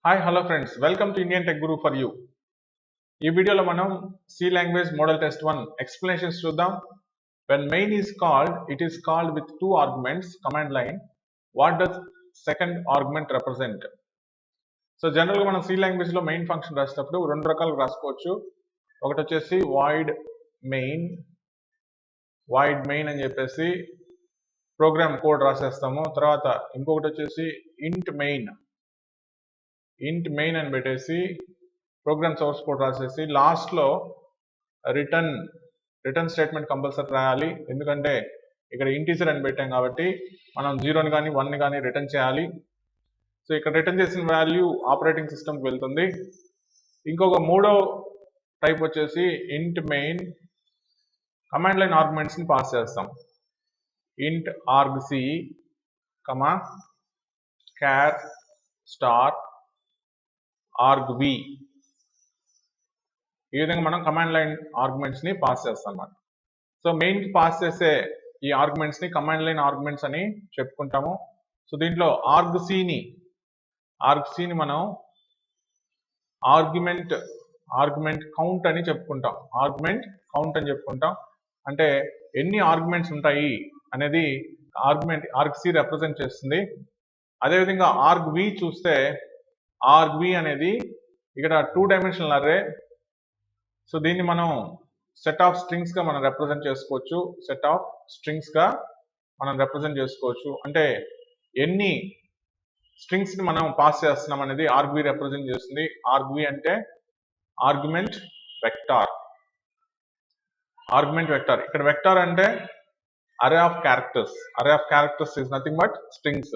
Hi hello friends welcome to Indian tech Guru for you. ఈ వీడియోలో మనం C language model test 1 explanations చూద్దాం. When main is called it is called with 2 arguments command line. What does second argument represent? So జనరల్గా మనం C language లో main function రాసేటప్పుడు రెండు రకాలుగా రాసుకోవచ్చు. ఒకటి వచ్చేసి వాయిడ్ మెయిన్ అని చెప్పేసి ప్రోగ్రామ్ కోడ్ రాసేస్తాము. తర్వాత ఇంకొకటి వచ్చేసి ఇంట్ మెయిన్ అని పెట్టేసి ప్రోగ్రామ్ సోర్స్ కోడ్ రాసేసి లాస్ట్లో రిటర్న్ స్టేట్మెంట్ కంపల్సరీ రాయాలి. ఎందుకంటే ఇక్కడ ఇంటీజర్ అని పెట్టాం కాబట్టి మనం 0ని కానీ 1ని కానీ రిటర్న్ చేయాలి. సో ఇక్కడ రిటర్న్ చేసిన వాల్యూ ఆపరేటింగ్ సిస్టమ్కి వెళ్తుంది. ఇంకొక మూడో టైప్ వచ్చేసి ఇంట్ మెయిన్ కమాండ్ లైన్ ఆర్గ్యుమెంట్స్ని పాస్ చేస్తాం. Int argc, char star argv, ఈ విధంగా మనం కమాండ్ లైన్ ఆర్గ్యుమెంట్స్ ని పాస్ చేస్తాం అన్నమాట. సో మెయిన్ కి పాస్ చేసే ఈ ఆర్గ్యుమెంట్స్ ని కమాండ్ లైన్ ఆర్గ్యుమెంట్స్ అని చెప్పుకుంటాము. సో దీంట్లో argc ని మనం ఆర్గ్యుమెంట్ కౌంట్ అని చెప్పుకుంటాం. అంటే ఎన్ని ఆర్గ్యుమెంట్స్ ఉంటాయి అనేది argc రిప్రజెంట్ చేస్తుంది. అదేవిధంగా argv చూస్తే argv అనేది ఇక్కడ 2 డైమెన్షనల్ అర్రే. సో దీన్ని మనం సెట్ ఆఫ్ స్ట్రింగ్స్ గా మనం రిప్రజెంట్ చేసుకోవచ్చు. అంటే ఎన్ని స్ట్రింగ్స్ ని మనం పాస్ చేస్తున్నాం అనేది argv రిప్రజెంట్ చేస్తుంది. argv అంటే ఆర్గ్యుమెంట్ వెక్టార్. ఇక్కడ వెక్టార్ అంటే అరే of characters is nothing but strings.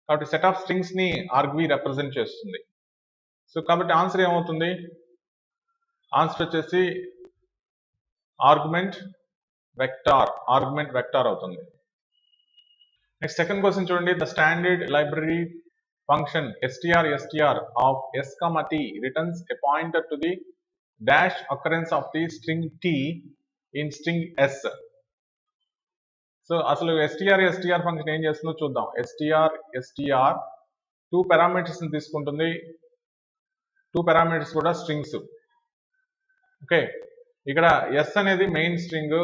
కాబట్టి సెట్ ఆఫ్ స్ట్రింగ్స్ ని argv రిప్రజెంట్ చేస్తుంది. సో కాబట్టి ఆన్సర్ ఏమవుతుంది? ఆన్సర్ వచ్చేసి ఆర్గ్యుమెంట్ వెక్టార్ అవుతుంది. నెక్స్ట్ సెకండ్ క్వశ్చన్ చూడండి. The standard library function str of s, t returns a pointer to the dash occurrence of the string t in string s. So అసలు str function ఏం చేస్తుందో చూద్దాం. str 2 parameters ని తీసుకుంటుంది. 2 parameters కూడా strings. Okay, ఇక్కడ s అనేది main string,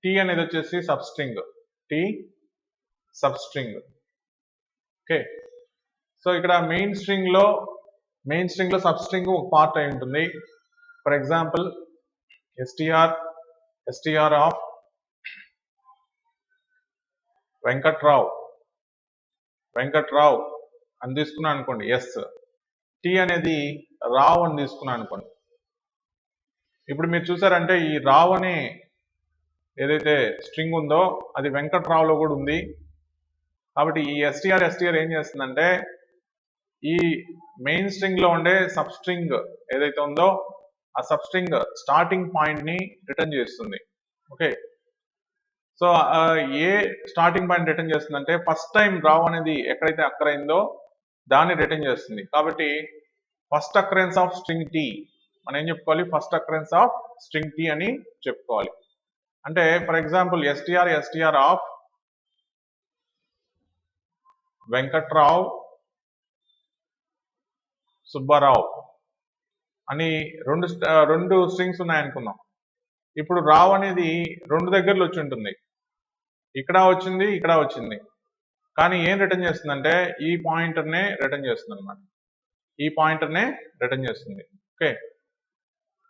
t అనేది వచ్చేసి సబ్ స్ట్రింగ్. ఓకే, సో ఇక్కడ మెయిన్ స్ట్రింగ్ లో సబ్ స్ట్రింగ్ ఒక పార్ట్ అయి ఉంటుంది. For example str of Venkatrao అని తీసుకున్నాను అనుకోండి. టీ అనేది రావ్ అని తీసుకున్నాను అనుకోండి. ఇప్పుడు మీరు చూసారంటే ఈ రావ్ అనే ఏదైతే స్ట్రింగ్ ఉందో అది వెంకట్రావులో కూడా ఉంది. కాబట్టి ఈ str ఏం చేస్తుందంటే ఈ మెయిన్ స్ట్రింగ్ లో ఉండే సబ్ స్ట్రింగ్ ఏదైతే ఉందో ఆ సబ్ స్ట్రింగ్ స్టార్టింగ్ పాయింట్ ని రిటర్న్ చేస్తుంది. ఓకే, సో ఏ స్టార్టింగ్ పాయింట్ రిటర్న్ చేస్తుందంటే ఫస్ట్ టైం రావ్ అనేది ఎక్కడైతే అక్కర్ అయిందో దాన్ని రిటర్న్ చేస్తుంది. కాబట్టి first occurrence of string T మనం ఏం చెప్పుకోవాలి? First occurrence of string T అని చెప్పుకోవాలి. అంటే for example str of Venkatrao Subbarao అని రెండు స్ట్రింగ్స్ ఉన్నాయనుకుందాం. ఇప్పుడు రావ్ అనేది 2 దగ్గరలో వచ్చి ఉంటుంది. ఇక్కడ వచ్చింది, కానీ ఏం రిటర్న్ చేస్తుందంటే ఈ పాయింటర్నే రిటర్న్ చేస్తుంది అనమాట. ఓకే,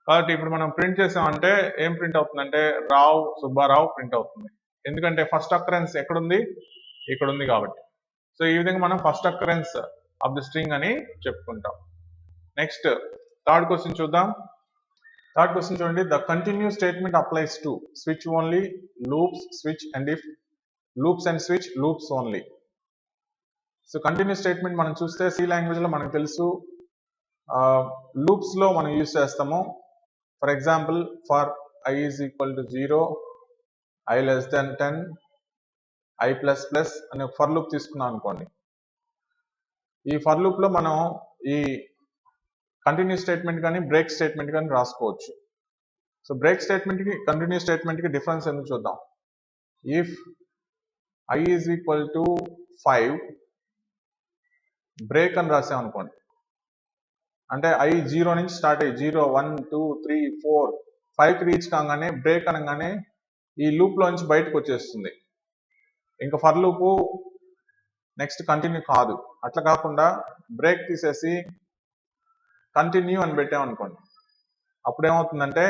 కాబట్టి ఇప్పుడు మనం ప్రింట్ చేసామంటే ఏం ప్రింట్ అవుతుందంటే రావ్ సుబ్బారావు ప్రింట్ అవుతుంది. ఎందుకంటే ఫస్ట్ అకరెన్స్ ఎక్కడుంది? ఇక్కడ ఉంది కాబట్టి. సో ఈ విధంగా మనం first occurrence of the string అని చెప్పుకుంటాం. నెక్స్ట్ థర్డ్ క్వశ్చన్ చూద్దాం. చూడండి. The continue statement applies to switch only, loops, switch and if, loops and switch, loops only. So continue statement మనం చూస్తే సి లాంగ్వేజ్ లో మనకు తెలుసు లూప్స్ లో మనం యూజ్ చేస్తాము. For example for i is equal to 0, i less than 10, i plus plus అనే for loop తీసుకున్నాం అనుకోండి. ఈ ఫర్ లూప్ లో మనం ఈ కంటిన్యూ స్టేట్మెంట్ కానీ బ్రేక్ స్టేట్మెంట్ కానీ రాసుకోవచ్చు. సో బ్రేక్ స్టేట్మెంట్ కి కంటిన్యూ స్టేట్మెంట్ కి డిఫరెన్స్ ఎందుకు చూద్దాం. If I is equal to 5 break అని రాసాం అనుకోండి, అంటే I 0 నుంచి స్టార్ట్ అయ్యి 0 1 2 3 4 5కి రీచ్ కాగానే బ్రేక్ అనగానే ఈ లూప్ లోంచి బయటకు వచ్చేస్తుంది. ఇంకా ఫర్ లూపు నెక్స్ట్ కంటిన్యూ కాదు. అట్లా కాకుండా బ్రేక్ తీసేసి కంటిన్యూ అని పెట్టామనుకోండి, అప్పుడు ఏమవుతుందంటే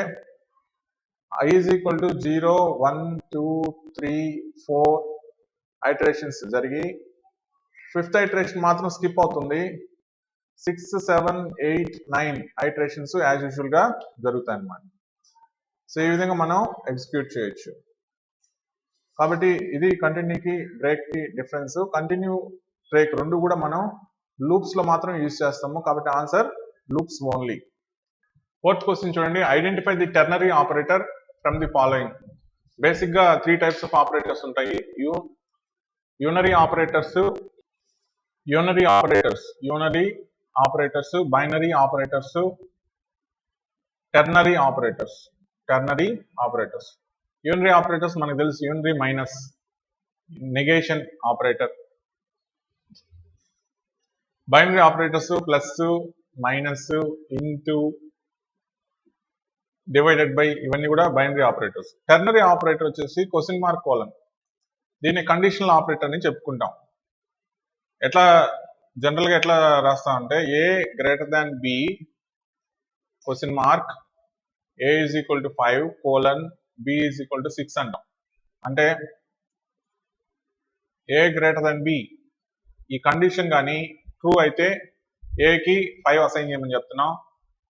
I is equal to 0 1 2 3 4 iterations జరిగి 5th ఐటరేషన్ మాత్రం స్కిప్ అవుతుంది. 6 7 8 9 ఐటరేషన్స్ యాజ్ యూజువల్ గా జరుగుతాయి అన్నమాట. సో ఈ విధంగా మనం ఎగ్జిక్యూట్ చేయొచ్చు. కాబట్టి ఇది కంటిన్యూకి బ్రేక్ కి డిఫరెన్స్. కంటిన్యూ బ్రేక్ రెండు కూడా మనం లూప్స్ లో మాత్రం యూజ్ చేస్తాము, కాబట్టి answer loops only. 4th question చూడండి, identify the ternary operator from the following. Basic గా 3 టైప్స్ ఆఫ్ ఆపరేటర్స్ ఉంటాయి. Unary operators, binary operators, ternary operators. Unary operators మనకు తెలుసు, unary minus, negation operator. Binary operators plus, minus, into, divided by, ఇవన్నీ కూడా binary operators. Ternary operator వచ్చేసి question mark colon, దీన్ని conditional operator అని చెప్పుకుంటాం. ఎట్లా జనరల్ గా ఎట్లా రాస్తాం అంటే A greater than B question mark A is equal to 5 colon B is equal to 6 అంటాం. అంటే ఏ గ్రేటర్ దాన్ బి ఈ కండిషన్ కానీ ట్రూ అయితే ఏకి 5 అసైన్ చేయమని చెప్తున్నాం,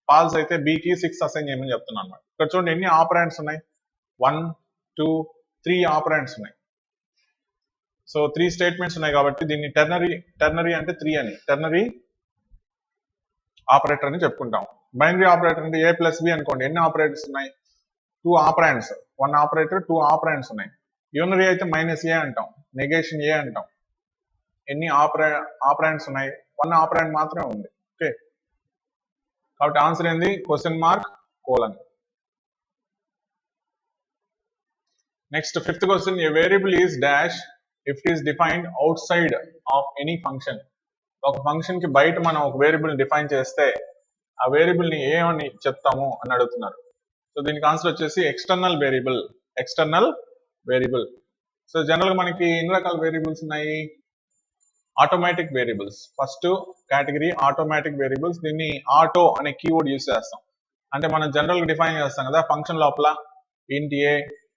ఫాల్స్ అయితే బికి 6 అసైన్ చేయమని చెప్తున్నాం అన్నమాట. ఇక్కడ చూడండి ఎన్ని ఆపరెంట్స్ ఉన్నాయి, 1 2 3 ఆపరెంట్స్ ఉన్నాయి. సో 3 స్టేట్మెంట్స్ ఉన్నాయి కాబట్టి దీన్ని టెర్నరీ అంటే 3 అని టెర్నరీ ఆపరేటర్ అని చెప్పుకుంటాం. బైనరీ ఆపరేటర్ అంటే ఏ ప్లస్ బి అనుకోండి, ఎన్ని ఆపరేటర్స్ ఉన్నాయి, 2 ఆపరెంట్స్, 1 ఆపరేటర్ 2 ఆపరెంట్స్ ఉన్నాయి. యూనరీ అయితే మైనస్ ఏ అంటాం, నెగేషన్ ఏ అంటాం. ఎన్ని ఆపరెంట్స్ ఉన్నాయి, 1 ఆపరెంట్ మాత్రమే ఉంది. ఓకే, కాబట్టి ఆన్సర్ ఏంది question mark colon. Next 5th question, A variable is dash if it is defined out side of any function. ఒక ఫంక్షన్ కి బయట మనం ఒక వేరియబుల్ డిఫైన్ చేస్తే ఆ వేరియబుల్ ని ఏమని చెప్తాము అని అడుగుతున్నారు. సో దీనికి ఆన్సర్ వచ్చేసి ఎక్స్టర్నల్ వేరియబుల్. సో జనరల్ గా మనకి ఎన్ని రకాల వేరియబుల్స్ ఉన్నాయి, automatic variables. First category automatic variables. దీన్ని ఆటో అనే కీవర్డ్ యూస్ చేస్తాం. అంటే మనం జనరల్ గా డిఫైన్ చేస్తాం కదా ఫంక్షన్ లోపల, ఇంట్ ఏ,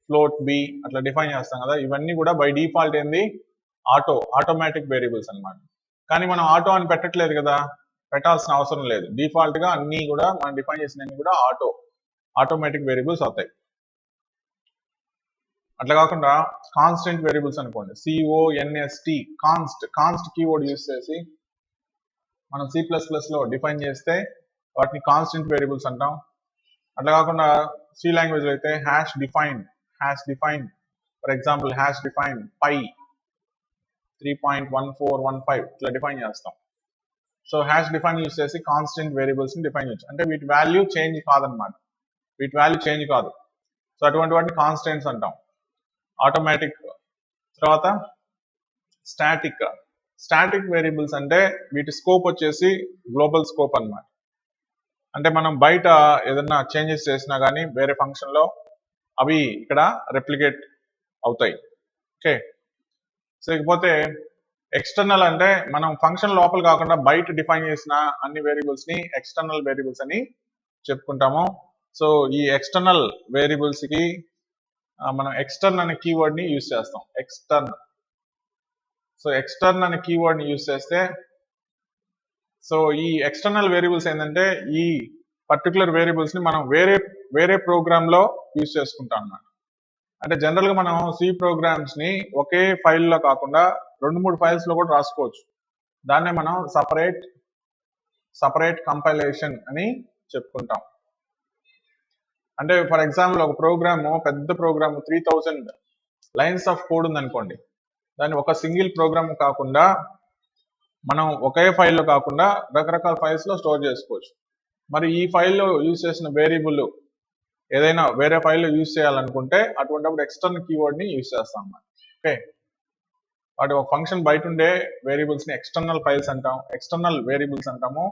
ఫ్లోట్ బి అట్లా డిఫైన్ చేస్తాం కదా, ఇవన్నీ కూడా బై డిఫాల్ట్ ఏంది ఆటోమేటిక్ వేరియబుల్స్ అన్నమాట. కానీ మనం ఆటో అని పెట్టట్లేదు కదా, పెట్టాల్సిన అవసరం లేదు. డిఫాల్ట్ గా అన్ని కూడా మనం డిఫైన్ చేసినవి కూడా ఆటోమేటిక్ వేరియబుల్స్ అవుతాయి. అట్లా కాకుండా కాన్స్టెంట్ వేరియబుల్స్ అనుకోండి, CONST కాన్స్ట్ కీవర్డ్ యూస్ చేసి మనం C++ లో డిఫైన్ చేస్తే వాటిని కాన్స్టెంట్ వేరియబుల్స్ అంటాం. అట్లా కాకుండా C లాంగ్వేజ్ లో అయితే hash define for example hash define pi 3.1415 ఇట్లా డిఫైన్ చేస్తాం. సో హ్యాష్ డిఫైన్ యూస్ చేసి కాన్స్టెంట్ వేరియబుల్స్ ని డిఫైన్ చేయొచ్చు. అంటే వీటి వాల్యూ చేంజ్ కాదనమాట, సో అటువంటి వాటిని కాన్స్టెంట్స్ అంటాం. ఆటోమేటిక్. తర్వాత స్టాటిక్ వేరియబుల్స్ అంటే వీటి స్కోప్ వచ్చేసి గ్లోబల్ స్కోప్ అన్నమాట. అంటే మనం బయట ఏదన్నా చేంజెస్ చేసినా కానీ వేరే ఫంక్షన్ లో అవి ఇక్కడ రెప్లికేట్ అవుతాయి. ఓకే, సో ఇకపోతే ఎక్స్టర్నల్ అంటే మనం ఫంక్షన్ లోపల కాకుండా బయట డిఫైన్ చేసిన అన్ని వేరియబుల్స్ ని ఎక్స్టర్నల్ వేరియబుల్స్ అని చెప్పుకుంటాము. సో ఈ ఎక్స్టర్నల్ వేరియబుల్స్ కి మనం ఎక్స్టర్న్ అనే కీవర్డ్ ని యూజ్ చేస్తాం. ఎక్స్టర్న్ అనే కీవర్డ్ ని యూజ్ చేస్తే సో ఈ ఎక్స్టర్నల్ వేరియబుల్స్ ఏంటంటే ఈ పర్టికులర్ వేరియబుల్స్ ని మనం వేరే ప్రోగ్రామ్ లో యూజ్ చేసుకుంటాం అన్నమాట. అంటే జనరల్ గా మనం C ప్రోగ్రామ్స్ ని ఒకే ఫైల్లో కాకుండా 2-3 ఫైల్స్ లో కూడా రాసుకోవచ్చు. దాన్నే మనం సపరేట్ కంపైలేషన్ అని చెప్పుకుంటాం. అంటే ఫర్ ఎగ్జాంపుల్ ఒక పెద్ద ప్రోగ్రామ్ 3000 లైన్స్ ఆఫ్ కోడ్ ఉందనుకోండి, దాన్ని ఒక సింగిల్ ప్రోగ్రామ్ కాకుండా మనం ఒకే ఫైల్లో కాకుండా రకరకాల ఫైల్స్ లో స్టోర్ చేసుకోవచ్చు. మరి ఈ ఫైల్లో యూజ్ చేసిన వేరియబుల్ ఏదైనా వేరే ఫైల్లో యూజ్ చేయాలనుకుంటే అటువంటిప్పుడు ఎక్స్టర్నల్ కీవర్డ్ ని యూజ్ చేస్తాం అన్నమాట. ఓకే, వాటి ఒక ఫంక్షన్ బయట ఉండే వేరియబుల్స్ ని ఎక్స్టర్నల్ ఫైల్స్ అంటాం, ఎక్స్టర్నల్ వేరియబుల్స్ అంటాము.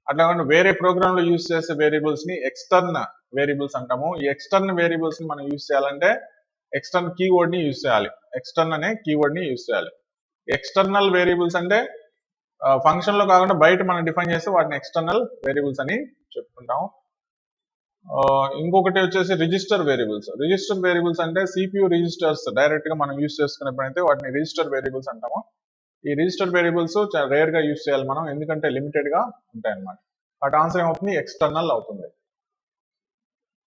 అట్లా వేరే ప్రోగ్రామ్ లో యూజ్ చేసే వేరియబుల్స్ ని ఎక్స్టర్నల్ వేరియబుల్స్ అంటాము. ఈ ఎక్స్టర్నల్ వేరియబుల్స్ ని మనం యూజ్ చేయాలంటే ఎక్స్టర్నల్ కీవర్డ్ ని యూజ్ చేయాలి, ఎక్స్టర్నల్ అనే కీవర్డ్ ని యూజ్ చేయాలి. ఎక్స్టర్నల్ వేరియబుల్స్ అంటే ఫంక్షన్ లో కాకుండా బయట మనం డిఫైన్ చేస్తే వాటిని ఎక్స్టర్నల్ వేరియబుల్స్ అని చెప్పుకుంటాం. ఇంకొకటి వచ్చేసి రిజిస్టర్ వేరియబుల్స్. రిజిస్టర్ వేరియబుల్స్ అంటే సిపియు రిజిస్టర్స్ డైరెక్ట్ గా మనం యూజ్ చేసుకున్నప్పుడైతే వాటిని రిజిస్టర్ వేరియబుల్స్ అంటాము. ఈ రిజిస్టర్ వేరియబుల్స్ చాలా రేర్ గా యూజ్ చేయాలి మనం, ఎందుకంటే లిమిటెడ్ గా ఉంటాయి అన్నమాట. వాటి ఆన్సర్ ఏమవుతుంది, ఎక్స్టర్నల్ అవుతుంది.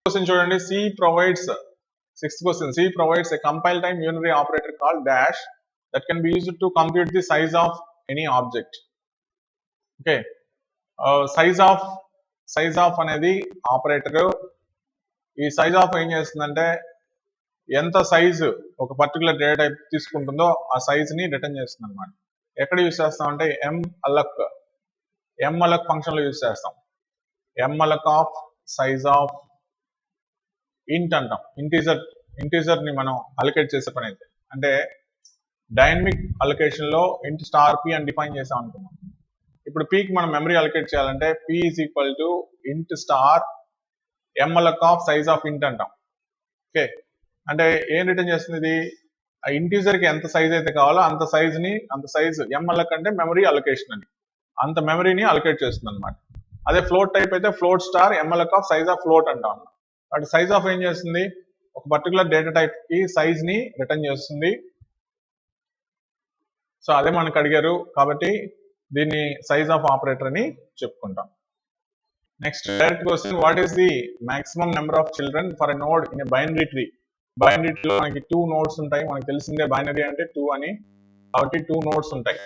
క్వశ్చన్ చూడండి, C provides, sixth question, C provides a compile time unary operator called dash that can be used to compute the size of any object. Okay, size of అనేది operator. ఈ size of ఏం చేస్తుందంటే ఎంత size ఒక particular data type తీసుకుంటుందో ఆ size ని return చేస్తుంది అనమాట. ఎక్కడ యూజ్ చేస్తామంటే ఎంఅలక్ ఫంక్షన్ లో యూజ్ చేస్తాం. ఎంఅలక్ ఆఫ్ సైజ్ ఆఫ్ ఇంట్ అంటాం. ఇంటీజర్ ని మనం అలొకేట్ చేసే పని అయితే, అంటే డైనమిక్ అలొకేషన్ లో ఇంట్ స్టార్ పి అని డిఫైన్ చేసాం అనుకున్నాం. ఇప్పుడు పీకి మనం మెమరీ అలొకేట్ చేయాలంటే P is equal to int star malloc of size of int అంటాం. ఓకే, అంటే ఏం రిటర్న్ చేస్తుంది ఇది, ఆ ఇంటీజర్ కి ఎంత సైజ్ అయితే కావాలో అంత సైజ్ ఎంఅలక్ అంటే మెమరీ అలొకేషన్ అని, అంత మెమరీని అలొకేట్ చేస్తుంది అనమాట. అదే ఫ్లోట్ టైప్ అయితే float star malloc of size of float అంటాం అన్నమాట. వాటి సైజ్ ఆఫ్ ఏం చేస్తుంది, ఒక పర్టికులర్ డేటా టైప్ కి సైజ్ ని రిటర్న్ చేస్తుంది. సో అదే మనకు అడిగారు కాబట్టి దీన్ని సైజ్ ఆఫ్ ఆపరేటర్ అని చెప్పుకుంటాం. Next direct question, what is the maximum number of children for a node in a binary tree. Binary ట్రీలో మనకి 2 నోడ్స్ ఉంటాయి, మనకి తెలిసిందే బైనరీ అంటే 2 అని, కాబట్టి 2 నోడ్స్ ఉంటాయి.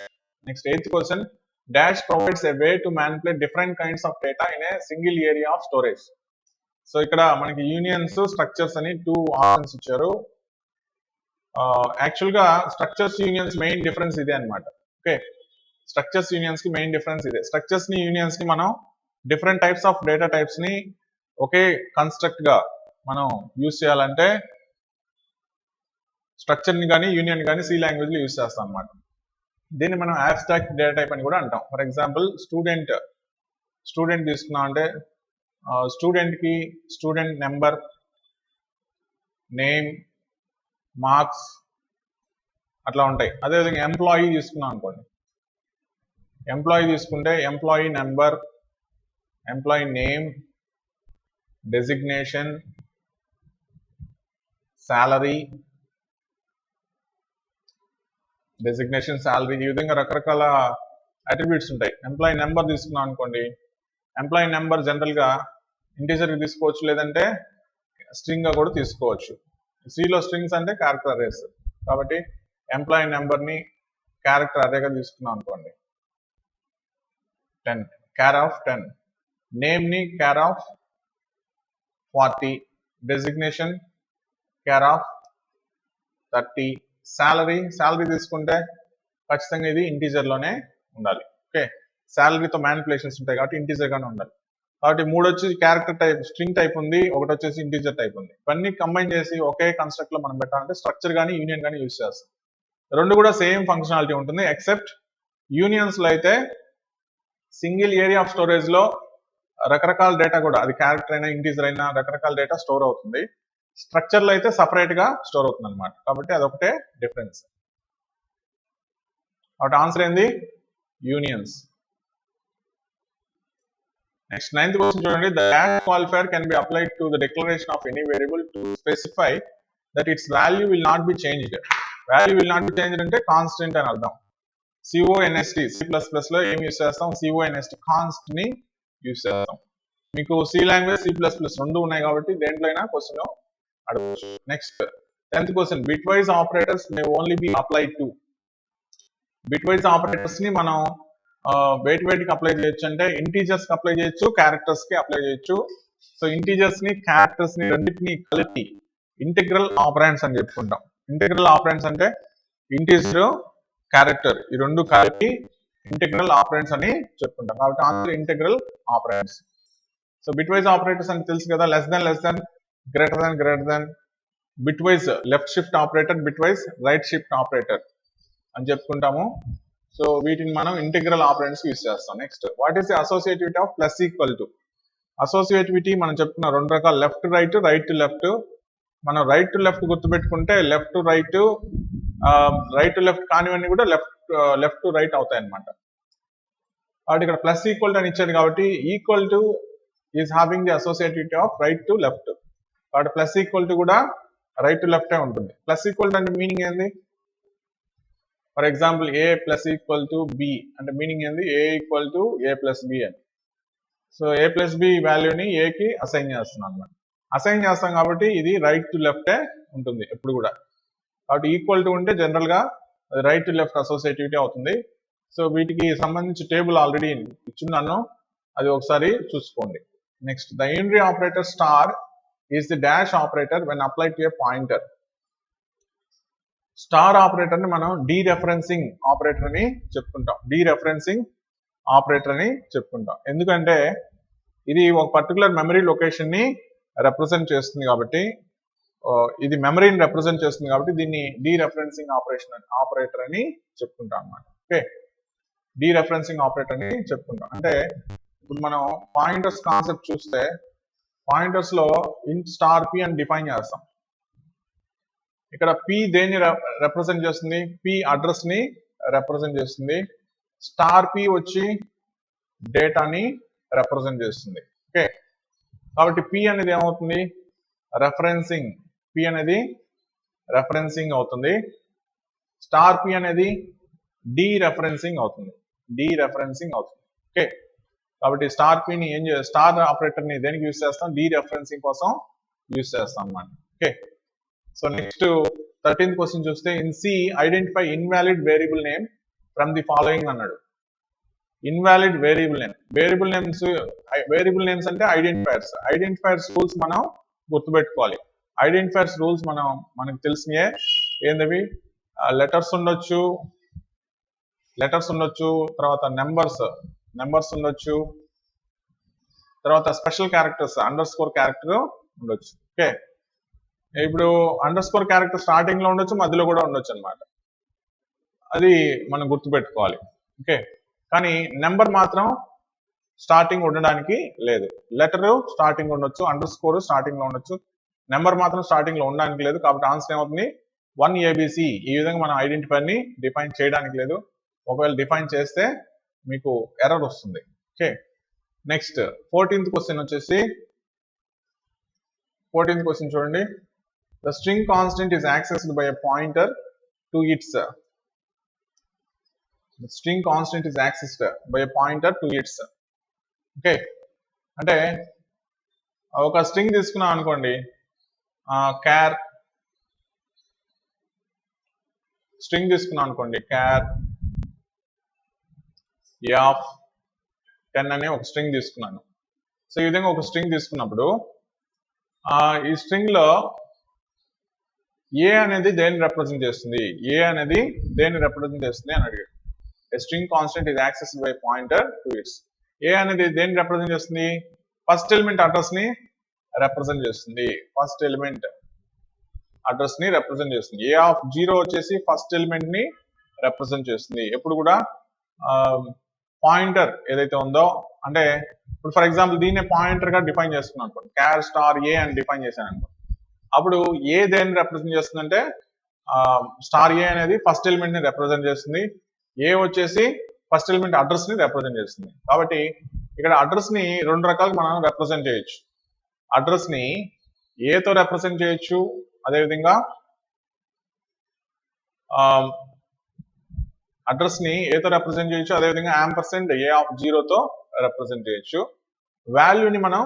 Next eighth question, dash provides a way to manipulate different kinds of data in a single area of storage. So ఇక్కడ మనకి యూనియన్స్, స్ట్రక్చర్స్ అని 2 ఆప్షన్స్ ఇచ్చారు. యాక్చువల్ గా స్ట్రక్చర్స్ యూనియన్స్ మెయిన్ డిఫరెన్స్ ఇదే అనమాట. ఓకే, స్ట్రక్చర్స్ యూనియన్స్ కి main difference ఇదే. Structures ని యూనియన్స్ ని మనం different types of data types ని ఒకే కన్స్ట్రక్ట్ గా మనం యూజ్ చేయాలంటే స్ట్రక్చర్ ని కానీ యూనియన్ కానీ సి లాంగ్వేజ్ లో యూజ్ చేస్తాం అనమాట. దీన్ని మనం అబ్స్ట్రాక్ట్ డేటా టైప్ అని కూడా అంటాం. ఫర్ ఎగ్జాంపుల్ స్టూడెంట్ తీసుకున్నాం అంటే స్టూడెంట్ కి స్టూడెంట్ నెంబర్, నేమ్, మార్క్స్ అట్లా ఉంటాయి. అదేవిధంగా ఎంప్లాయీ తీసుకున్నాం అనుకోండి, ఎంప్లాయీ తీసుకుంటే employee number, employee name, designation, salary, ఈ విధంగా రకరకాల అట్రిబ్యూట్స్ ఉంటాయి. ఎంప్లాయీ నెంబర్ తీసుకున్నాం అనుకోండి, ఎంప్లాయీ నెంబర్ జనరల్ గా ఇంటీజర్ కి తీసుకోవచ్చు, లేదంటే స్ట్రింగ్ గా కూడా తీసుకోవచ్చు. సిలో స్ట్రింగ్స్ అంటే క్యారెక్టర్ అరేస్, కాబట్టి ఎంప్లాయీ నెంబర్ ని క్యారెక్టర్ అరేగా తీసుకున్నాం అనుకోండి 10, care of 10, నేమ్ ని care of 40, designation care of 30, salary తీసుకుంటే ఖచ్చితంగా ఇది ఇంటీజర్ లోనే ఉండాలి. ఓకే, శాలరీతో మ్యానిపులేషన్స్ ఉంటాయి కాబట్టి ఇంటీజర్ గానే ఉండాలి. కాబట్టి 3 వచ్చేసి క్యారెక్టర్ టైప్, స్ట్రింగ్ టైప్ ఉంది, ఒకటి వచ్చేసి ఇంటీజర్ టైప్ ఉంది. ఇవన్నీ కంబైన్ చేసి ఒకే కన్స్ట్రక్ట్ లో మనం పెట్టాలంటే స్ట్రక్చర్ కానీ యూనియన్ కానీ యూజ్ చేస్తాం. 2 కూడా సేమ్ ఫంక్షనాలిటీ ఉంటుంది, ఎక్సెప్ట్ యూనియన్స్ లో అయితే సింగిల్ ఏరియా ఆఫ్ స్టోరేజ్ లో రకరకాల డేటా కూడా, అది క్యారెక్టర్ అయినా ఇంటీజర్ అయినా రకరకాల డేటా స్టోర్ అవుతుంది. స్ట్రక్చర్ లో అయితే సపరేట్ గా స్టోర్ అవుతుంది అనమాట. కాబట్టి అదొకటే డిఫరెన్స్. కాబట్టి ఆన్సర్ ఏంది, యూనియన్స్. నెక్స్ట్ 9th క్వశ్చన్ చూడండి, the dash qualifier can be applied to the declaration of any variable to specify that it's value will not be changed. Value will not be changed అంటే constant అని అర్థం. CONST, C++ లో ఏం use చేస్తాం, CONST const ని use చేస్తాం. మీకు C language, C++ రెండు ఉన్నాయి కాబట్టి దేంట్లో అయినా క్వశ్చన్ అడగవచ్చు. Next 10th question, bit wise operators May only be applied to. Bit wise operators ని మనం వేటికి అప్లై చేయొచ్చు అంటే ఇంటీజర్స్ కి అప్లై చేయొచ్చు, క్యారెక్టర్స్ కి అప్లై చేయొచ్చు. సో ఇంటీజర్స్ ని, క్యారెక్టర్స్ ని రెండింటిని కలిపి ఇంటిగ్రల్ ఆపరెంట్స్ అని చెప్పుకుంటాం. ఇంటిగ్రల్ ఆపరెంట్స్ అంటే ఇంటీజర్, క్యారెక్టర్ ఈ రెండు కలిపి ఇంటిగ్రల్ ఆపరెంట్స్ అని చెప్పుకుంటాం. కాబట్టి answer integral operands. So bit wise operators అని తెలుసు కదా, less than, greater than, bit wise left shift operator, bit wise right shift operator. అని చెప్పుకుంటాము. సో వీటిని మనం ఇంటిగ్రల్ ఆపరెంట్స్ యూస్ చేస్తాం. Next what is the associativity of plus equal to? Associativity మనం చెప్పుకున్న రెండు రకాల, left right, right to left. మనం రైట్ టు లెఫ్ట్ గుర్తుపెట్టుకుంటే left to right, right to left కానివన్నీ కూడా లెఫ్ట్ టు రైట్ అవుతాయి అనమాట. కాబట్టి ఇక్కడ ప్లస్ ఈక్వల్ టు అని ఇచ్చాడు కాబట్టి equal to is having the associativity of right to left. కాబట్టి ప్లస్ ఈక్వల్ టు కూడా రైట్ టు లెఫ్ట్ ఉంటుంది. ప్లస్ ఈక్వల్ టు అంటే మీనింగ్ ఏంది? For example A plus equal to B అంటే మీనింగ్ ఏంది? A equal to A plus B అని. So A plus B వాల్యూని ఏకి అసైన్ చేస్తున్నాం అనమాట. అసైన్ చేస్తాం కాబట్టి ఇది రైట్ టు లెఫ్టే ఉంటుంది ఎప్పుడు కూడా. కాబట్టి ఈక్వల్ టు ఉంటే జనరల్ గా రైట్ టు లెఫ్ట్ అసోసియేటివిటీ అవుతుంది. సో వీటికి సంబంధించి టేబుల్ ఆల్రెడీ ఇచ్చున్నాను, అది ఒకసారి చూసుకోండి. Next the unary operator star is the dash operator when applied to a pointer. Star operator ని మనం డీరెఫరెన్సింగ్ ఆపరేటర్ అని చెప్పుకుంటాం. డీరెఫరెన్సింగ్ ఆపరేటర్ అని చెప్పుకుంటాం ఎందుకంటే ఇది ఒక పర్టికులర్ మెమరీ లొకేషన్ ని రిప్రజెంట్ చేస్తుంది కాబట్టి, ఇది మెమరీని రిప్రజెంట్ చేస్తుంది కాబట్టి దీన్ని డీరెఫరెన్సింగ్ ఆపరేటర్ అని చెప్పుకుంటాం అన్నమాట. ఓకే, డీరెఫరెన్సింగ్ ఆపరేటర్ అని చెప్పుకుంటాం. అంటే ఇప్పుడు మనం పాయింటర్స్ కాన్సెప్ట్ చూస్తే పాయింటర్స్ లో ఇంట్ స్టార్ పి అని డిఫైన్ చేస్తాం. ఇక్కడ పి దేన్ని రిప్రజెంట్ చేస్తుంది? పి అడ్రస్ ని రిప్రజెంట్ చేస్తుంది. స్టార్ పి వచ్చి డేటాని రిప్రజెంట్ చేస్తుంది. ఓకే, కాబట్టి పి అనేది ఏమవుతుంది? రెఫరెన్సింగ్. పి అనేది రెఫరెన్సింగ్ అవుతుంది. స్టార్ పి అనేది డీరెఫరెన్సింగ్ అవుతుంది. డీరెఫరెన్సింగ్ అవుతుంది. ఓకే, కాబట్టి స్టార్ పిని ఏం చేయాలి? స్టార్ ఆపరేటర్ ని దేనికి యూస్ చేస్తాం? డీరెఫరెన్సింగ్ కోసం యూస్ చేస్తాం అన్నమాట. Okay, so next 13th question చూస్తే in C identify invalid variable name from the following అన్నాడు. Invalid variable name. Variable names అంటే ఐడెంటిఫైర్స్. ఐడెంటిఫైర్స్ రూల్స్ మనం గుర్తుపెట్టుకోవాలి. ఐడెంటిఫైర్స్ రూల్స్ మనకు తెలిసినయే. ఏందవి? లెటర్స్ ఉండొచ్చు, తర్వాత నెంబర్స్ ఉండొచ్చు, తర్వాత special characters under score character ఉండొచ్చు. ఓకే, ఇప్పుడు అండర్ స్కోర్ క్యారెక్టర్ స్టార్టింగ్ లో ఉండొచ్చు, మధ్యలో కూడా ఉండొచ్చు అనమాట. అది మనం గుర్తుపెట్టుకోవాలి. ఓకే, కానీ నెంబర్ మాత్రం స్టార్టింగ్ ఉండడానికి లేదు. లెటర్ స్టార్టింగ్ ఉండొచ్చు, అండర్ స్కోర్ స్టార్టింగ్ లో ఉండొచ్చు, నెంబర్ మాత్రం స్టార్టింగ్ లో ఉండడానికి లేదు. కాబట్టి ఆన్సర్ ఏమవుతుంది? 1 ABC. ఈ విధంగా మనం ఐడెంటిఫైర్ ని డిఫైన్ చేయడానికి లేదు. ఒకవేళ డిఫైన్ చేస్తే మీకు ఎర్రర్ వస్తుంది. ఓకే, నెక్స్ట్ 14th క్వశ్చన్ వచ్చేసి 14th క్వశ్చన్ చూడండి. The string constant is accessed by a pointer to it's. The string constant is accessed by a pointer to its. Okay, అంటే ఒక స్ట్రింగ్ తీసుకున్నాం అనుకోండి, క్యార్ స్ట్రింగ్ తీసుకున్నాం అనుకోండి, క్యార్ ఆఫ్ 10 అనే ఒక స్ట్రింగ్ తీసుకున్నాను. సో ఈ విధంగా ఒక స్ట్రింగ్ తీసుకున్నప్పుడు ఈ స్ట్రింగ్ లో ఏ అనేది దేన్ని రిప్రజెంట్ చేస్తుంది? ఏ అనేది దేన్ని రిప్రజెంట్ చేస్తుంది అని అడిగాడు. A string constant is accessed by pointer to its. ఏ అనేది దేన్ని రిప్రజెంట్ చేస్తుంది? ఫస్ట్ ఎలిమెంట్ అడ్రస్ ని రిప్రజెంట్ చేస్తుంది. ఫస్ట్ ఎలిమెంట్ అడ్రస్ ని రిప్రజెంట్ చేస్తుంది. ఏ ఆఫ్ 0 వచ్చేసి ఫస్ట్ ఎలిమెంట్ ని రిప్రజెంట్ చేస్తుంది. ఎప్పుడు కూడా పాయింటర్ ఏదైతే ఉందో, అంటే ఇప్పుడు ఫర్ ఎగ్జాంపుల్ దీన్నే పాయింటర్ గా డిఫైన్ చేసుకున్నాను అనుకోండి, క్యార్ స్టార్ ఏ అని డిఫైన్ చేశాను అనుకోండి. అప్పుడు ఏ దేన్ని రిప్రజెంట్ చేస్తుందంటే స్టార్ ఏ అనేది ఫస్ట్ ఎలిమెంట్ ని రిప్రజెంట్ చేస్తుంది. ఏ వచ్చేసి ఫస్ట్ ఎలిమెంట్ అడ్రస్ ని రిప్రజెంట్ చేస్తుంది. కాబట్టి ఇక్కడ అడ్రస్ ని రెండు రకాలుగా మనం రిప్రజెంట్ చేయొచ్చు. అడ్రస్ ని ఏతో రిప్రజెంట్ చేయొచ్చు, అదేవిధంగా అడ్రస్ ని ఏతో రిప్రజెంట్ చేయొచ్చు, అదేవిధంగా యాంపర్సెంట్ ఏ ఆఫ్ 0తో రిప్రజెంట్ చేయొచ్చు. వాల్యూని మనం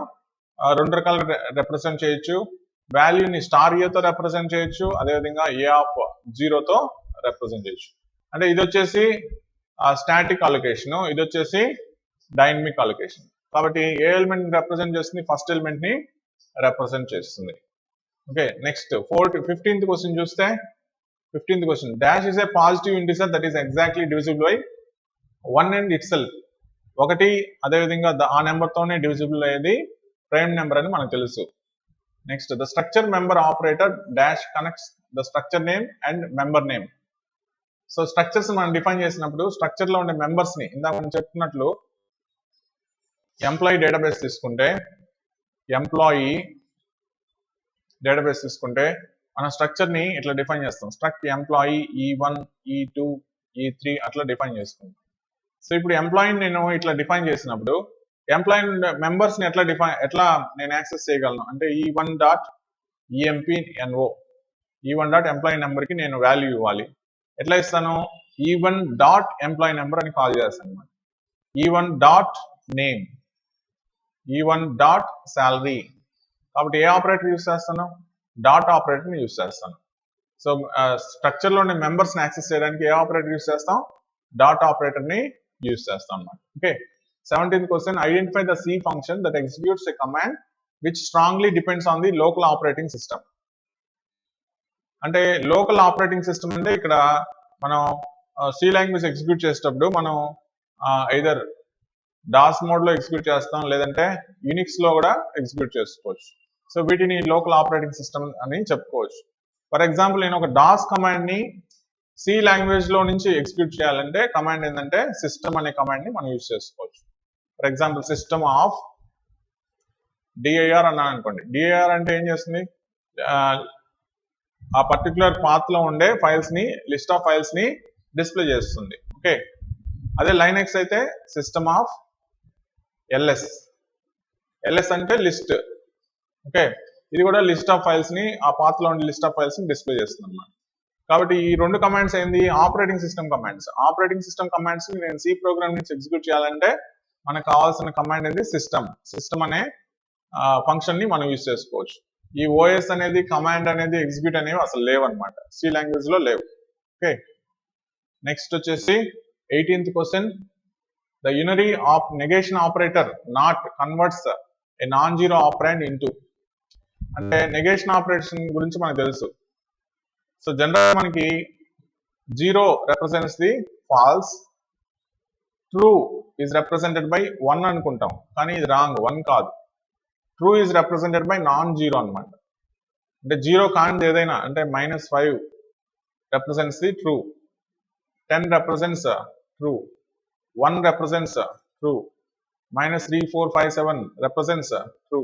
రెండు రకాలుగా రిప్రజెంట్ చేయొచ్చు. వాల్యూని స్టార్ ఏతో రిప్రజెంట్ చేయొచ్చు, అదేవిధంగా ఏ ఆఫ్ 0తో రిప్రజెంట్ చేయొచ్చు. అంటే ఇది వచ్చేసి స్టాటిక్ అలొకేషన్, ఇది వచ్చేసి డైనమిక్ అలొకేషన్. కాబట్టి ఏ ఎలిమెంట్ రిప్రజెంట్ చేస్తుంది? ఫస్ట్ ఎలిమెంట్ ని రిప్రజెంట్ చేస్తుంది. ఓకే, నెక్స్ట్ 15th క్వశ్చన్ చూస్తే 15th question dash is a positive integer that is exactly divisible by 1 and it self. ఒకటి అదేవిధంగా ఆ నెంబర్ తోనే డివిజిబుల్ అయ్యేది ప్రైమ్ నెంబర్ అని మనకు తెలుసు. Next the structure member operator dash connects the structure name and member name. So structures మనం define చేసినప్పుడు స్ట్రక్చర్ లో ఉండే మెంబర్స్ ని ఇందాక మనం చెప్పుకున్నట్లు ఎంప్లాయీ డేటాబేస్ తీసుకుంటే మన స్ట్రక్చర్ ని ఇట్లా డిఫైన్ చేస్తాం. Struct employee E1 E2 E3 అట్లా డిఫైన్ చేసుకుంటాం. సో ఇప్పుడు ఎంప్లాయీని నేను ఇట్లా డిఫైన్ చేసినప్పుడు ఎంప్లాయీ మెంబర్స్ ని ఎట్లా నేను యాక్సెస్ చేయగలను అంటే E1 dot EMPNO E1 dot employee number కి నేను వాల్యూ ఇవ్వాలి. ఎట్లా ఇస్తాను? E1 డాట్ ఎంప్లాయీ నెంబర్ అని కాల్ చేస్తాను అనమాట. E1 dot name, E1 dot salary. కాబట్టి ఏ ఆపరేటర్ యూస్ చేస్తాను? డాట్ ఆపరేటర్ ని యూస్ చేస్తాను. సో స్ట్రక్చర్ లో మెంబర్స్ ని యాక్సెస్ చేయడానికి ఏ ఆపరేటర్ యూస్ చేస్తాం? డాట్ ఆపరేటర్ ని యూస్ చేస్తాం అన్నమాట. Okay. 17th question, identify the C function that executes a command which strongly depends on the local operating system. అంటే లోకల్ ఆపరేటింగ్ సిస్టమ్ అంటే ఇక్కడ మనం C లాంగ్వేజ్ ఎగ్జిక్యూట్ చేసేటప్పుడు మనం ఐదర్ DOS మోడ్ లో ఎగ్జిక్యూట్ చేస్తాం, లేదంటే యూనిక్స్ లో కూడా ఎగ్జిక్యూట్ చేసుకోవచ్చు. సో వీటిని లోకల్ ఆపరేటింగ్ సిస్టమ్ అని చెప్పుకోవచ్చు. ఫర్ ఎగ్జాంపుల్ నేను ఒక DOS కమాండ్ ని C లాంగ్వేజ్ లో నుంచి ఎగ్జిక్యూట్ చేయాలంటే కమాండ్ ఏంటంటే సిస్టమ్ అనే కమాండ్ ని మనం యూజ్ చేసుకోవచ్చు. For example system of dir అన్నాను అనుకోండి. dir అంటే ఏం చేస్తుంది? ఆ పర్టికులర్ పాత్ లో ఉండే ఫైల్స్ ని, లిస్ట్ ఆఫ్ ఫైల్స్ ని డిస్ప్లే చేస్తుంది. ఓకే. అదే లైనెక్స్ అయితే సిస్టమ్ ఆఫ్ ls అంటే లిస్ట్. ఓకే. ఇది కూడా లిస్ట్ ఆఫ్ ఫైల్స్ ని, ఆ పాత్ లో ఉండే లిస్ట్ ఆఫ్ ఫైల్స్ ని డిస్ప్లే చేస్తుంది అన్నమాట. కాబట్టి ఈ రెండు కమాండ్స్ ఏంది? Operating system commands. Operating system commands ని నేను C ప్రోగ్రామ్ నుంచి ఎగ్జిక్యూట్ చేయాలంటే మనకు కావాల్సిన కమాండ్ ఏంది? సిస్టమ్ అనే ఫంక్షన్ ని మనం యూజ్ చేసుకోవచ్చు. ఈ OS అనేది, కమాండ్ అనేది, ఎగ్జిక్యూట్ అనేవి అసలు లేవు అనమాట, C లాంగ్వేజ్ లో లేవు. ఓకే. నెక్స్ట్ వచ్చేసి 18th question, the unary of negation operator not converts a non zero operand into. అంటే నెగేషన్ ఆపరేషన్ గురించి మనకు తెలుసు. సో జనరల్ మనకి 0 represents the false, true is represented by 1 అనుకుంటాం, కానీ ఇది రాంగ్, 1 కాదు. True is represented by non zero అనమాట. అంటే 0 కానిది ఏదైనా అంటే -5 represents the true, 10 represents true, 1 represents true, -3 4 5 7 represents true.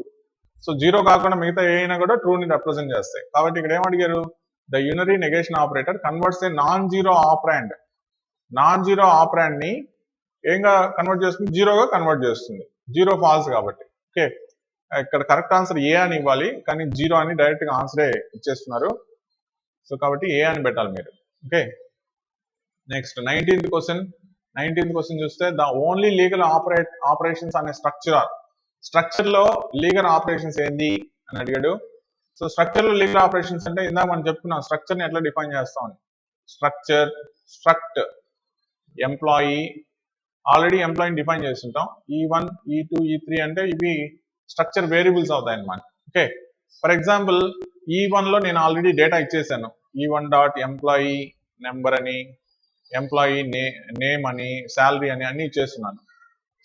So 0 కాకుండా మిగతా ఏ అయినా కూడా ట్రూ ని రిప్రజెంట్ చేస్తాయి. కాబట్టి ఇక్కడ ఏం అడిగారు? The unary negation operator converts a non zero operand. Non zero operand ని ఏంగా కన్వర్ట్ చేస్తుంది? 0గా కన్వర్ట్ చేస్తుంది. 0 ఫాల్స్ కాబట్టి. ఓకే. ఇక్కడ కరెక్ట్ ఆన్సర్ ఏ అని ఇవ్వాలి, కానీ 0 అని డైరెక్ట్ గా ఆన్సరే ఇచ్చేస్తున్నారు. సో కాబట్టి ఏ అని పెట్టాలి మీరు. ఓకే. నెక్స్ట్ 19th క్వశ్చన్ చూస్తే, ద ఓన్లీ లీగల్ ఆపరేషన్స్ అనే స్ట్రక్చర్ లో లీగల్ ఆపరేషన్స్ ఏంది అని అడిగాడు. సో స్ట్రక్చర్ లో లీగల్ ఆపరేషన్స్ అంటే ఇందాక మనం చెప్పుకున్నాం స్ట్రక్చర్ ని ఎట్లా డిఫైన్ చేస్తామని. స్ట్రక్ట్ ఎంప్లాయీ, ఆల్రెడీ ఎంప్లాయీని డిఫైన్ చేస్తుంటాం. E1 E2 E3 అంటే ఇవి స్ట్రక్చర్ వేరియబుల్స్ అవుతాయి అన్నమాట. ఓకే. ఫర్ ఎగ్జాంపుల్ E1 లో నేను ఆల్రెడీ డేటా ఇచ్చేసాను. E1 డాట్ ఎంప్లాయీ నెంబర్ అని, ఎంప్లాయీ నేమ్ అని, శాలరీ అని అన్ని ఇచ్చేస్తున్నాను.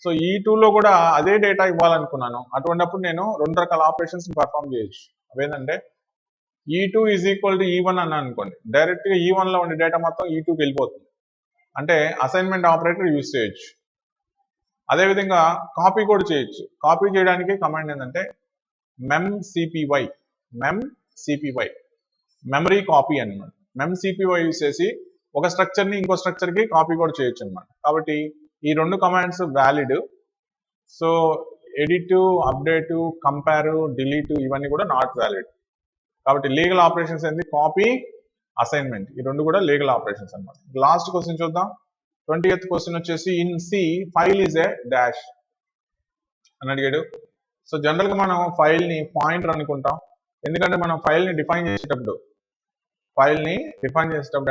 సో E2 లో కూడా అదే డేటా ఇవ్వాలనుకున్నాను. అటువంటిప్పుడు నేను 2 రకాల ఆపరేషన్స్ పర్ఫామ్ చేయొచ్చు. అవేంటంటే E2 is equal to E1 అన్నాను అనుకోండి, డైరెక్ట్ గా E1 లో ఉండే డేటా మొత్తం E2కి వెళ్ళిపోతుంది. అంటే అసైన్మెంట్ ఆపరేటర్ యూజ్ చేయొచ్చు. అదేవిధంగా కాపీ కూడా చేయొచ్చు. కాపీ చేయడానికి కమాండ్ ఏంటంటే memcpy, మెమరీ కాపీ అన్నమాట. memcpy యూజ్ చేసి ఒక స్ట్రక్చర్ ని ఇంకో స్ట్రక్చర్ కి కాపీ కూడా చేయొచ్చు అనమాట. కాబట్టి ఈ 2 commands valid. So edit, update, compare, delete ఇవన్నీ కూడా నాట్ వ్యాలిడ్. కాబట్టి లీగల్ ఆపరేషన్స్ ఏంటి? కాపీ, అసైన్మెంట్, ఈ 2 కూడా లీగల్ ఆపరేషన్స్ అన్నమాట. లాస్ట్ క్వశ్చన్ చూద్దాం. 20th క్వశ్చన్ వచ్చేసి, in C file is a dash అని అడిగాడు. సో జనరల్ గా మనం ఫైల్ ని పాయింటర్ అనుకుంటాం, ఎందుకంటే మనం ఫైల్ ని డిఫైన్ చేసేటప్పుడు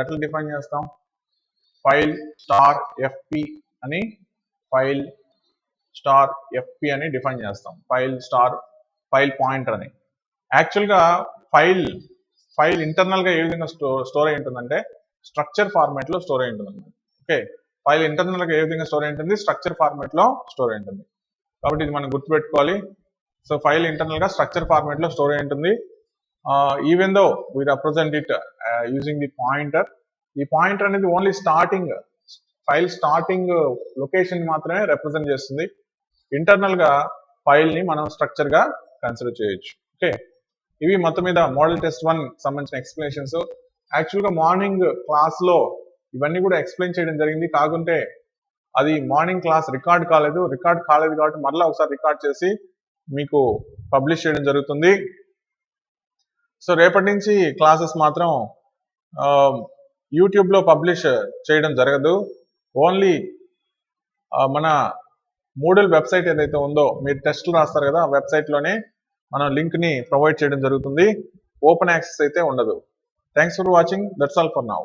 ఎట్లా డిఫైన్ చేస్తాం? ఫైల్ స్టార్ FP అని డిఫైన్ చేస్తాం. ఫైల్ పాయింటర్ అని. యాక్చువల్ గా ఫైల్ ఇంటర్నల్ గా ఏ విధంగా స్టోర్ అయి ఉంటుందంటే స్ట్రక్చర్ ఫార్మాట్ లో స్టోర్ అయి ఉంటుంది అన్నమాట. ఓకే. ఫైల్ ఇంటర్నల్ గా ఏ విధంగా స్టోర్ అయి ఉంటుంది? స్ట్రక్చర్ ఫార్మాట్ లో స్టోర్ అయి ఉంటుంది. కాబట్టి ఇది మనం గుర్తుపెట్టుకోవాలి. సో ఫైల్ ఇంటర్నల్ గా స్ట్రక్చర్ ఫార్మాట్ లో స్టోర్ అయి ఉంటుంది. Even though we represent it using the pointer, ఈ పాయింటర్ అనేది only starting file starting location మాత్రమే రిప్రజెంట్ చేస్తుంది. ఇంటర్నల్ గా ఫైల్ ని మనం స్ట్రక్చర్ గా కన్సిడర్ చేయొచ్చు. ఓకే, ఇవి మొత్తం మీద మోడల్ టెస్ట్ 1 సంబంధించిన ఎక్స్ప్లెనేషన్స్. యాక్చువల్ గా మార్నింగ్ క్లాస్ లో ఇవన్నీ కూడా ఎక్స్ప్లెయిన్ చేయడం జరిగింది, కాకుంటే అది మార్నింగ్ క్లాస్ రికార్డ్ కాలేదు కాబట్టి మరలా ఒకసారి రికార్డ్ చేసి మీకు పబ్లిష్ చేయడం జరుగుతుంది. సో రేపటి నుంచి క్లాసెస్ మాత్రం యూట్యూబ్ లో పబ్లిష్ చేయడం జరగదు. ఓన్లీ మన మూడల్ వెబ్సైట్ ఏదైతే ఉందో, మీరు టెస్ట్లు రాస్తారు కదా, ఆ వెబ్సైట్ లోనే మనం లింక్ ని ప్రొవైడ్ చేయడం జరుగుతుంది. ఓపెన్ యాక్సెస్ అయితే ఉండదు. Thanks for watching. That's all for now.